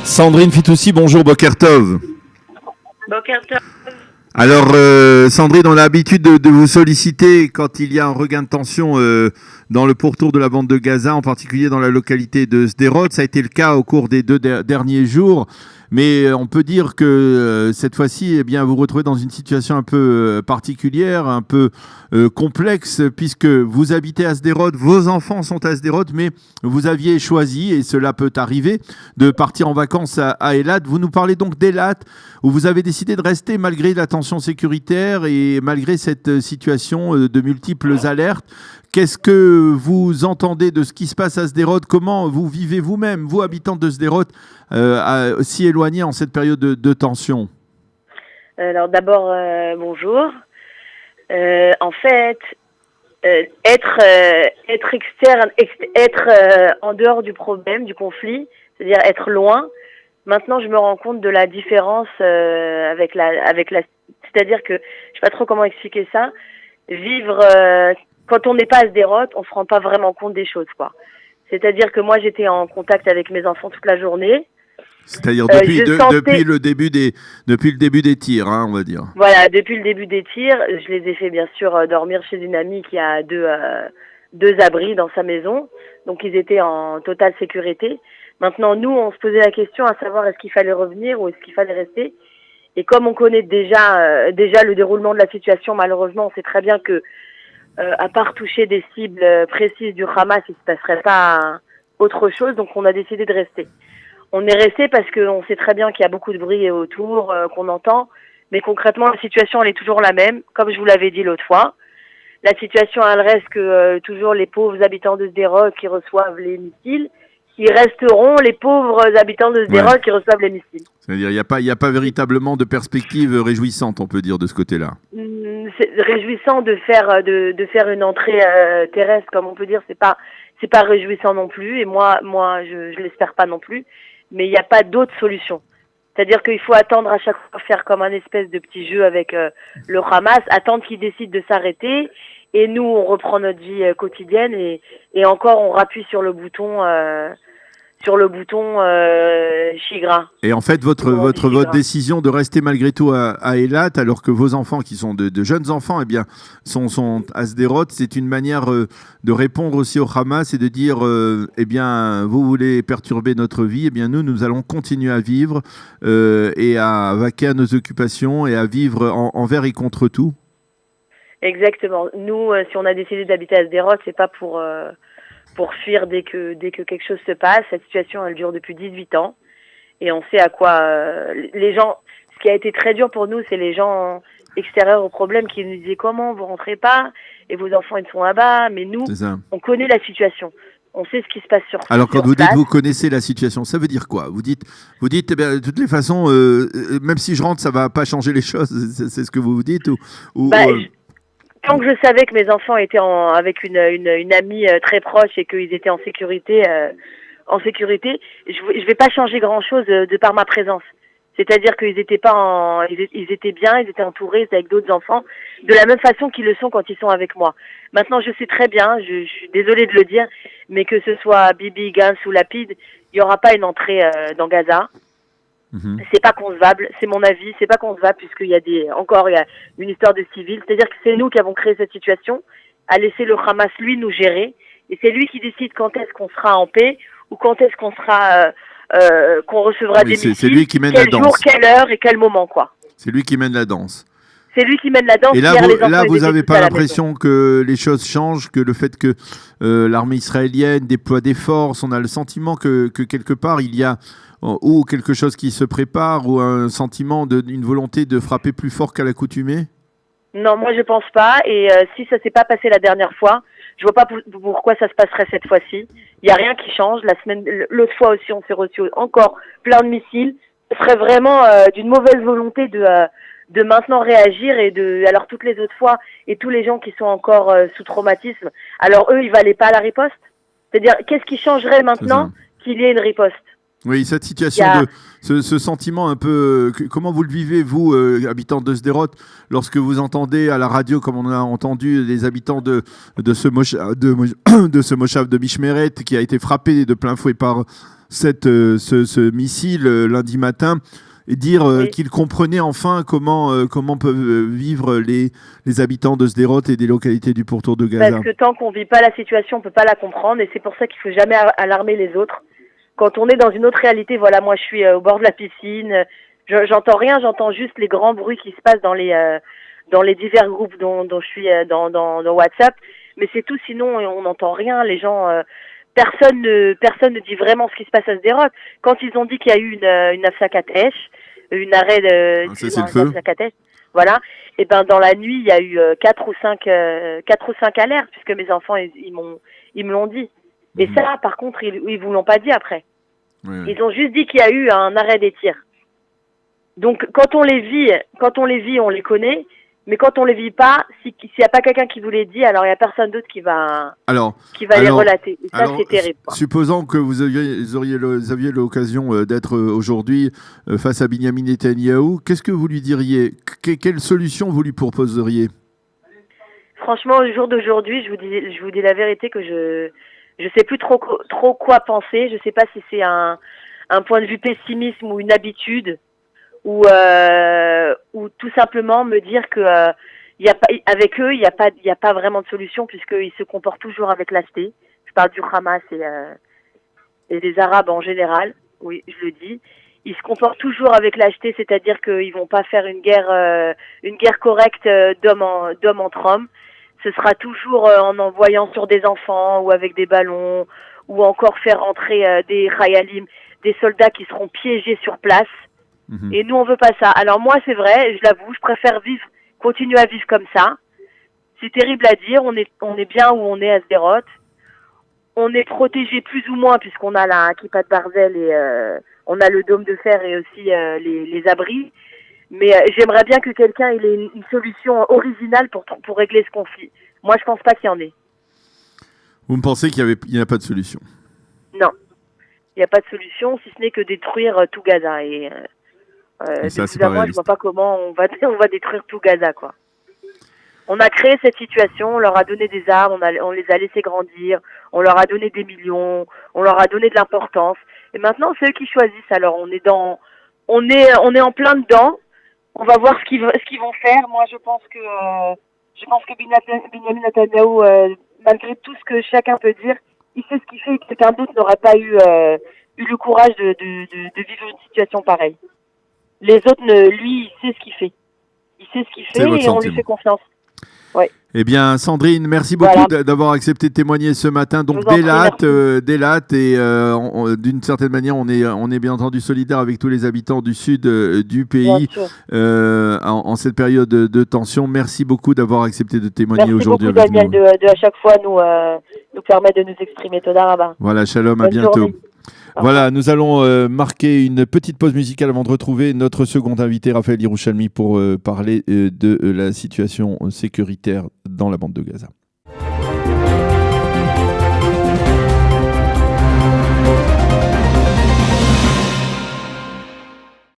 Sandrine Fitoussi, bonjour, Boker Tov. Boker Tov. Alors, Sandrine, on a l'habitude de vous solliciter quand il y a un regain de tension dans le pourtour de la bande de Gaza, en particulier dans la localité de Sderot. Ça a été le cas au cours des deux derniers jours. Mais on peut dire que cette fois-ci, eh bien, vous vous retrouvez dans une situation un peu particulière, un peu complexe, puisque vous habitez à Sderot, vos enfants sont à Sderot, mais vous aviez choisi, et cela peut arriver, de partir en vacances à Eilat. Vous nous parlez donc d'Eilat, où vous avez décidé de rester malgré la tension sécuritaire et malgré cette situation de multiples alertes. Qu'est-ce que vous entendez de ce qui se passe à Sderot? Comment vous vivez vous-même, vous, habitants de Sderot, si éloignés en cette période de tension? Alors d'abord, bonjour. En fait, être externe, être en dehors du problème, du conflit, c'est-à-dire être loin. Maintenant, je me rends compte de la différence c'est-à-dire que je sais pas trop comment expliquer ça. Vivre quand on n'est pas à Sderot, on se rend pas vraiment compte des choses, quoi. C'est-à-dire que moi, j'étais en contact avec mes enfants toute la journée. C'est-à-dire depuis le début des tirs, hein, on va dire. Voilà, depuis le début des tirs, je les ai fait bien sûr dormir chez une amie qui a deux abris dans sa maison. Donc ils étaient en totale sécurité. Maintenant, nous, on se posait la question à savoir est-ce qu'il fallait revenir ou est-ce qu'il fallait rester. Et comme on connaît déjà le déroulement de la situation, malheureusement, on sait très bien que à part toucher des cibles précises du Hamas, il se passerait pas autre chose. Donc on a décidé de rester. On est resté parce qu'on sait très bien qu'il y a beaucoup de bruit autour, qu'on entend. Mais concrètement, la situation, elle est toujours la même. Comme je vous l'avais dit l'autre fois, la situation, elle reste que toujours les pauvres habitants de Sderot qui reçoivent les missiles, qui resteront les pauvres habitants de Sderot qui reçoivent les missiles. C'est-à-dire il y a pas véritablement de perspective réjouissante, on peut dire, de ce côté-là. C'est réjouissant de faire une entrée terrestre, comme on peut dire. C'est pas réjouissant non plus. Et moi, je l'espère pas non plus. Mais il n'y a pas d'autre solution. C'est-à-dire qu'il faut attendre à chaque fois, faire comme un espèce de petit jeu avec le Hamas, attendre qu'ils décident de s'arrêter, et nous, on reprend notre vie quotidienne, et encore, on rappuie sur le bouton Chigra. Et en fait, votre décision de rester malgré tout à Eilat, alors que vos enfants, qui sont de jeunes enfants, eh bien, sont à Sderot, c'est une manière de répondre aussi au Hamas et de dire, eh bien, vous voulez perturber notre vie, eh bien, nous allons continuer à vivre et à vaquer à nos occupations et à vivre envers et contre tout. Exactement. Nous, si on a décidé d'habiter à Sderot, c'est pas pour fuir dès que quelque chose se passe. Cette situation, elle dure depuis 18 ans. Et on sait à quoi les gens... Ce qui a été très dur pour nous, c'est les gens extérieurs au problème qui nous disaient comment vous rentrez pas et vos enfants ils sont là-bas. Mais nous, on connaît la situation. On sait ce qui se passe sur place. Alors quand vous dites vous connaissez la situation, ça veut dire quoi? Vous dites eh bien, de toutes les façons, même si je rentre, ça va pas changer les choses. C'est ce que vous dites Tant que je savais que mes enfants étaient avec une amie très proche et qu'ils étaient en sécurité, je vais pas changer grand-chose de par ma présence. C'est-à-dire qu'ils étaient ils étaient bien, ils étaient entourés, ils étaient avec d'autres enfants, de la même façon qu'ils le sont quand ils sont avec moi. Maintenant, je sais très bien, je suis désolée de le dire, mais que ce soit Bibi, Gantz ou Lapid, il y aura pas une entrée dans Gaza. C'est pas concevable, c'est mon avis, c'est pas concevable puisqu'il y a il y a une histoire de civils. C'est-à-dire que c'est nous qui avons créé cette situation, à laisser le Hamas lui nous gérer, et c'est lui qui décide quand est-ce qu'on sera en paix ou quand est-ce qu'on sera qu'on recevra des missiles, c'est lui qui mène quel la danse. jour, quelle heure et quel moment, quoi. C'est lui qui mène la danse. C'est lui qui mène la danse. Et là, vous n'avez pas l'impression que les choses changent, que le fait que l'armée israélienne déploie des forces, on a le sentiment que quelque part il y a ou quelque chose qui se prépare, ou un sentiment d'une volonté de frapper plus fort qu'à l'accoutumée? Non, moi je pense pas. Et si ça s'est pas passé la dernière fois, je vois pas pourquoi ça se passerait cette fois-ci. Il y a rien qui change. L'autre fois aussi, on s'est reçu encore plein de missiles. Ce serait vraiment d'une mauvaise volonté de maintenant réagir alors toutes les autres fois et tous les gens qui sont encore sous traumatisme. Alors eux, ils valaient pas la riposte. C'est-à-dire, qu'est-ce qui changerait maintenant qu'il y ait une riposte? Oui, cette situation, ce sentiment un peu, comment vous le vivez, vous, habitants de Sderot, lorsque vous entendez à la radio, comme on a entendu, les habitants de ce moshav de Mishmeret, qui a été frappé de plein fouet par ce missile lundi matin, et dire qu'ils comprenaient enfin comment peuvent vivre les habitants de Sderot et des localités du pourtour de Gaza. Parce que tant qu'on ne vit pas la situation, on ne peut pas la comprendre, et c'est pour ça qu'il ne faut jamais alarmer les autres. Quand on est dans une autre réalité, voilà, moi je suis au bord de la piscine, j'entends rien, j'entends juste les grands bruits qui se passent dans les divers groupes dont je suis dans WhatsApp, mais c'est tout, sinon on n'entend rien, les gens, personne ne dit vraiment ce qui se passe à Sderot. Quand ils ont dit qu'il y a eu une Afsakatesh, une arrêt de voilà, et ben dans la nuit il y a eu 4 ou 5 alertes, puisque mes enfants ils me l'ont dit. Et ça, par contre, ils vous l'ont pas dit après. Oui. Ils ont juste dit qu'il y a eu un arrêt des tirs. Donc, quand on les vit, on les connaît. Mais quand on les vit pas, s'il y a pas quelqu'un qui vous les dit, alors il y a personne d'autre qui va les relater. Et ça, c'est terrible. Supposons que vous aviez l'occasion d'être aujourd'hui face à Binyamin Netanyahou, qu'est-ce que vous lui diriez ? Quelle solution vous lui proposeriez ? Franchement, au jour d'aujourd'hui, je vous dis la vérité que je sais plus trop quoi penser. Je sais pas si c'est un point de vue pessimisme ou une habitude, ou tout simplement me dire que avec eux il y a pas vraiment de solution, puisqu'ils se comportent toujours avec lâcheté. Je parle du Hamas et des Arabes en général. Oui, je le dis. Ils se comportent toujours avec lâcheté, c'est-à-dire qu'ils vont pas faire une guerre correcte d'homme entre hommes. Ce sera toujours en envoyant sur des enfants ou avec des ballons, ou encore faire entrer des Khayalim, des soldats qui seront piégés sur place. Et nous, on veut pas ça. Alors moi, c'est vrai, je l'avoue, je préfère continuer à vivre comme ça. C'est terrible à dire, on est bien où on est à Sderot. On est protégé plus ou moins, puisqu'on a la Kippa de Barzel et on a le dôme de fer et aussi les abris. Mais j'aimerais bien que quelqu'un ait une solution originale pour régler ce conflit. Moi, je pense pas qu'il y en ait. Vous me pensez qu'il n'y a pas de solution ? Non. Il n'y a pas de solution, si ce n'est que détruire tout Gaza. Et ça, c'est moi, je vois pas comment on va détruire tout Gaza, quoi. On a créé cette situation, on leur a donné des armes, on les a laissés grandir, on leur a donné des millions, on leur a donné de l'importance. Et maintenant, c'est eux qui choisissent. Alors, on est en plein dedans. On va voir ce qu'ils vont faire. Moi, je pense que Binyamin Netanyahou, malgré tout ce que chacun peut dire, il sait ce qu'il fait, et que quelqu'un d'autre n'aurait pas eu le courage de vivre une situation pareille. Les autres, lui, il sait ce qu'il fait. Il sait ce qu'il fait et on lui fait confiance. Ouais. Eh bien, Sandrine, merci beaucoup d'avoir accepté de témoigner ce matin. Donc, Délat, et d'une certaine manière, on est bien entendu solidaire avec tous les habitants du sud du pays en cette période de tension. Merci beaucoup d'avoir accepté de témoigner aujourd'hui avec nous. Merci beaucoup, Daniel, de à chaque fois nous permettre de nous exprimer. Toda Rabba. Voilà, shalom, à bientôt. Journée. Voilà, nous allons marquer une petite pause musicale avant de retrouver notre second invité, Raphaël Yerushalmi, pour parler de la situation sécuritaire dans la bande de Gaza.